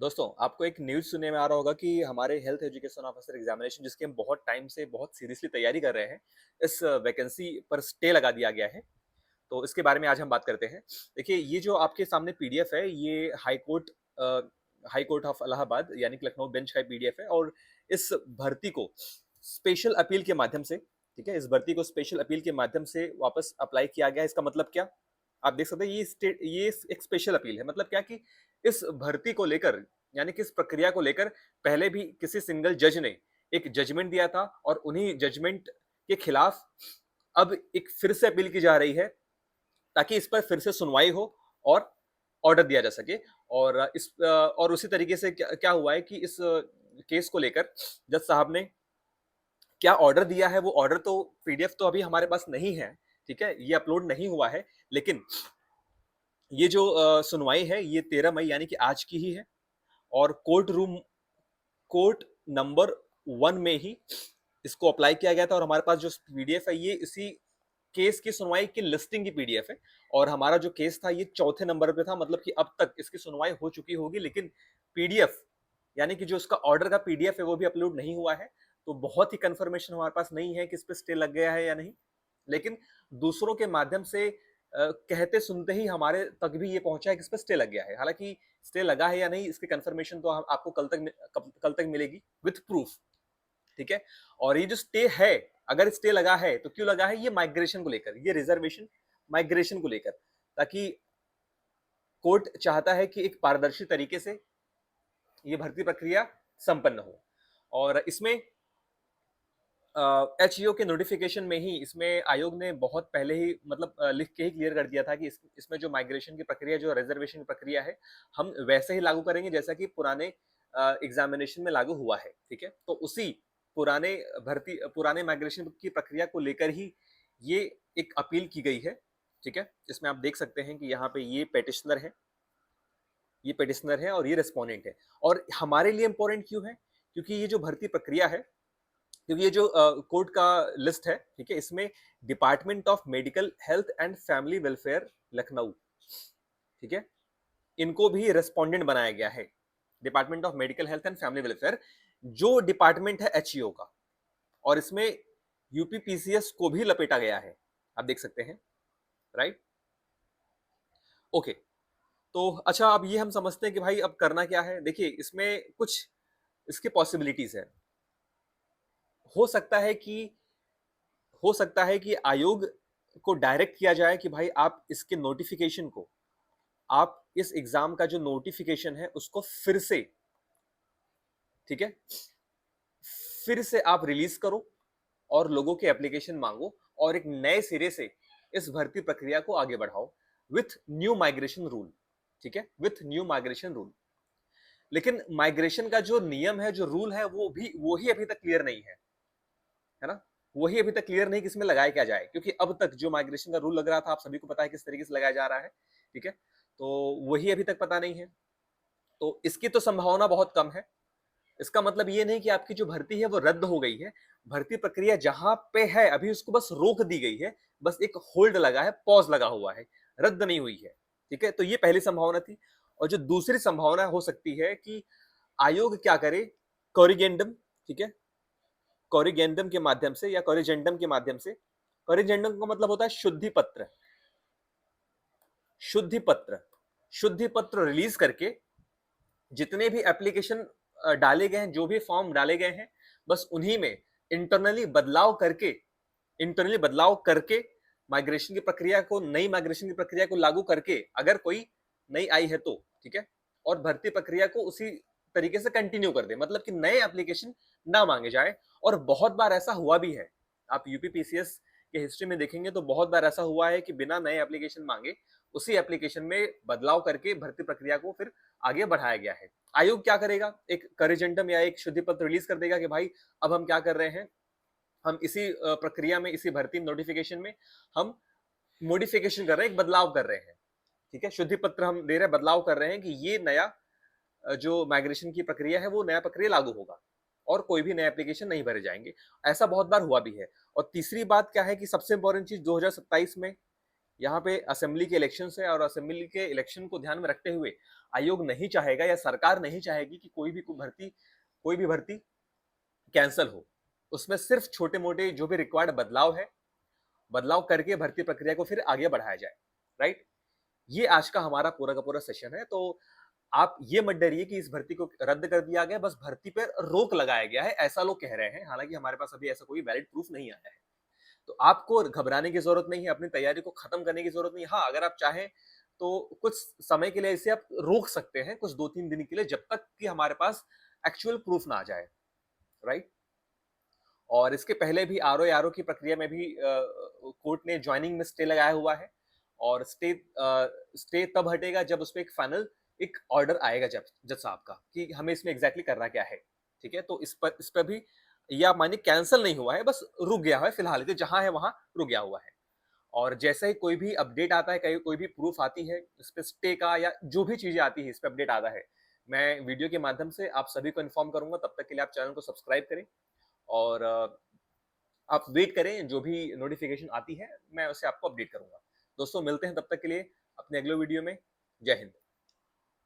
दोस्तों, आपको एक न्यूज़ सुनने में आ रहा होगा कि हमारे हेल्थ एजुकेशन ऑफिसर एग्जामिनेशन जिसकी हम बहुत टाइम से बहुत सीरियसली तैयारी कर रहे हैं, इस वैकेंसी पर स्टे लगा दिया गया है। तो इसके बारे में आज हम बात करते हैं। देखिए, ये जो आपके सामने पीडीएफ है, ये हाई कोर्ट ऑफ इलाहाबाद यानी कि लखनऊ बेंच का पीडीएफ है और इस भर्ती को स्पेशल अपील के माध्यम से, ठीक है, इस भर्ती को स्पेशल अपील के माध्यम से वापस अप्लाई किया गया है। इसका मतलब क्या? आप देख सकते हैं, ये एक स्पेशल अपील है। मतलब क्या कि इस भर्ती को लेकर, यानी कि इस प्रक्रिया को लेकर पहले भी किसी सिंगल जज ने एक जजमेंट दिया था और उन्हीं जजमेंट के खिलाफ अब एक फिर से अपील की जा रही है ताकि इस पर फिर से सुनवाई हो और ऑर्डर दिया जा सके। और उसी तरीके से क्या क्या हुआ है कि इस केस को लेकर जज साहब ने क्या ऑर्डर दिया है, वो ऑर्डर तो पीडीएफ तो अभी हमारे पास नहीं है, ठीक है, ये अपलोड नहीं हुआ है। लेकिन ये जो सुनवाई है, ये 13 मई यानी कि आज की ही है और कोर्ट नंबर 1 में ही इसको अप्लाई किया गया था और हमारे पास जो पीडीएफ है, ये इसी केस की सुनवाई की लिस्टिंग की पीडीएफ है। और हमारा जो केस था, ये चौथे नंबर पे था। मतलब कि अब तक इसकी सुनवाई हो चुकी होगी, लेकिन पीडीएफ यानी कि जो उसका ऑर्डर का पीडीएफ है, वो भी अपलोड नहीं हुआ है। तो बहुत ही कंफर्मेशन हमारे पास नहीं है कि इस पे स्टे लग गया है या नहीं। लेकिन दूसरों के माध्यम से कहते सुनते ही हमारे तक भी ये पहुंचा है कि इस पे स्टे लग गया है। हालांकि स्टे लगा है या नहीं, इसकी कंफर्मेशन तो आपको कल तक मिलेगी विथ प्रूफ, ठीक है। और ये जो स्टे है, अगर स्टे लगा है तो क्यों लगा है? ये माइग्रेशन को लेकर, ये रिजर्वेशन माइग्रेशन को लेकर, ताकि कोर्ट चाहता है कि एक पारदर्शी तरीके से ये भर्ती प्रक्रिया संपन्न हो। और इसमें एचईओ के नोटिफिकेशन में ही इसमें आयोग ने बहुत पहले ही मतलब लिख के ही क्लियर कर दिया था कि इसमें जो माइग्रेशन की प्रक्रिया, जो रिजर्वेशन की प्रक्रिया है, हम वैसे ही लागू करेंगे जैसा कि पुराने एग्जामिनेशन में लागू हुआ है, ठीक है। तो उसी पुराने माइग्रेशन की प्रक्रिया को लेकर ही ये एक अपील की गई है, ठीक है। इसमें आप देख सकते हैं कि यहाँ पे ये पेटिशनर है और ये रेस्पोंडेंट है। और हमारे लिए इंपॉर्टेंट क्यों है? क्योंकि ये जो भर्ती प्रक्रिया है, क्योंकि ये जो कोर्ट का लिस्ट है, ठीक है, इसमें department of medical health and family welfare Lucknow, ठीक है, इनको भी रेस्पोंडेंट बनाया गया है। Department of medical health and family welfare जो डिपार्टमेंट है एचईओ का, और इसमें यूपीपीसीएस को भी लपेटा गया है, आप देख सकते हैं, राइट। ओके। तो अच्छा, अब ये हम समझते हैं कि भाई अब करना क्या है। देखिए, इसमें कुछ इसकी पॉसिबिलिटीज है। हो सकता है कि हो सकता है कि आयोग को डायरेक्ट किया जाए कि भाई आप इसके नोटिफिकेशन को, आप इस एग्जाम का जो नोटिफिकेशन है उसको फिर से, ठीक है, फिर से आप रिलीज करो और लोगों के एप्लीकेशन मांगो और एक नए सिरे से इस भर्ती प्रक्रिया को आगे बढ़ाओ विथ न्यू माइग्रेशन रूल, ठीक है, विथ न्यू माइग्रेशन रूल। लेकिन माइग्रेशन का जो नियम है, जो रूल है, वो ही अभी तक क्लियर नहीं है ना। वही अभी तक क्लियर नहीं कि इसमें लगाया क्या जाए, क्योंकि अब तक जो माइग्रेशन का रूल लग रहा था, आप सभी को पता है किस तरीके से लगाया जा रहा है, ठीक है। तो वही अभी तक पता नहीं है। तो इसकी तो संभावना बहुत कम है। इसका मतलब ये नहीं कि आपकी जो भर्ती है वो रद्द हो गई है। भर्ती प्रक्रिया जहां पे है अभी उसको बस रोक दी गई है, बस एक होल्ड लगा है, पॉज लगा हुआ है, रद्द नहीं हुई है, ठीक है। तो ये पहली संभावना थी। और जो दूसरी संभावना हो सकती है कि आयोग क्या करे, कोरिगेंडम, ठीक है, कोरिगेंडम के माध्यम से या कोरिजेंडम के माध्यम से। कोरिजेंडम का मतलब होता है शुद्धि पत्र। शुद्धि पत्र शुद्धि पत्र रिलीज करके जितने भी एप्लीकेशन डाले गए हैं, जो भी फॉर्म डाले गए हैं, बस उन्हीं में इंटरनली बदलाव करके नई माइग्रेशन की प्रक्रिया को लागू करके, अगर कोई नई आई है तो, ठीक है, और भर्ती प्रक्रिया को उसी तरीके से कंटिन्यू कर दे, मतलब कि नए एप्लीकेशन ना मांगे जाए। और बहुत बार ऐसा हुआ भी है, आप यूपीपीसीएस के हिस्ट्री में देखेंगे तो बहुत बार ऐसा हुआ है कि बिना नए एप्लीकेशन मांगे उसी एप्लीकेशन में बदलाव करके भर्ती प्रक्रिया को फिर आगे बढ़ाया गया है। आयोग क्या करेगा? एक करिजेंटम या एक शुद्धि पत्र रिलीज कर देगा कि भाई अब हम क्या कर रहे हैं, हम इसी प्रक्रिया में, इसी भर्ती नोटिफिकेशन में हम मॉडिफिकेशन कर रहे हैं, एक बदलाव कर रहे हैं, ठीक है। शुद्धि पत्र हम दे रहे हैं, बदलाव कर रहे हैं कि ये नया जो माइग्रेशन की प्रक्रिया है, वो नया प्रक्रिया लागू होगा और कोई भी नए एप्लीकेशन नहीं भरे जाएंगे। ऐसा बहुत बार हुआ भी है। और तीसरी बात क्या है कि सबसे इंपॉर्टेंट चीज, 2027 में यहाँ पे असेंबली के इलेक्शंस है और असेंबली के इलेक्शन को ध्यान में रखते हुए आयोग नहीं चाहेगा या सरकार नहीं चाहेगी कि कोई भी भर्ती कैंसल हो। उसमें सिर्फ छोटे-मोटे जो भी रिक्वायर्ड बदलाव है, बदलाव करके भर्ती प्रक्रिया को फिर आगे बढ़ाया जाए, राइट? ये आज का हमारा पूरा का पूरा सेशन है, तो आप ये मत डरिए कि इस भर्ती को रद्द कर दिया गया, बस भर्ती पर रोक लगाया गया है, ऐसा लोग कह रहे हैं। हालाँकि हमारे पास अभी ऐसा कोई वैलिड प्रूफ नहीं आया है। तो आपको घबराने की ज़रूरत नहीं है, अपनी तैयारी को खत्म करने की ज़रूरत नहीं है। हाँ, अगर आप चाहें तो कुछ समय के लिए इसे आप रोक सकते हैं, कुछ 2-3 दिन के लिए जब तक कि हमारे पास एक्चुअल प्रूफ ना आ जाए, राइट? और इसके पहले भी आरओ की प्रक्रिया में भी कोर्ट ने जॉइनिंग में स्टे लगाया हुआ है और स्टे तब हटेगा जब उसपे एक फाइनल एक ऑर्डर आएगा जज जज साहब का कि हमें इसमें एग्जैक्टली करना क्या है, ठीक है? तो इस पर भी ये आप मानिए कैंसल नहीं हुआ है, बस रुक गया है फिलहाल के जहाँ है वहाँ रुक गया हुआ है। और जैसे ही कोई भी अपडेट आता है, कहीं कोई भी प्रूफ आती है इस पे स्टे का या जो भी चीज़ें आती है, इस पे अपडेट आता है, मैं वीडियो के माध्यम से आप सभी को इन्फॉर्म करूँगा। तब तक के लिए आप चैनल को सब्सक्राइब करें और आप वेट करें, जो भी नोटिफ़िकेशन आती है, मैं उसे आपको अपडेट करूँगा। दोस्तों मिलते हैं तब तक के लिए अपने अगले वीडियो में। जय हिंद।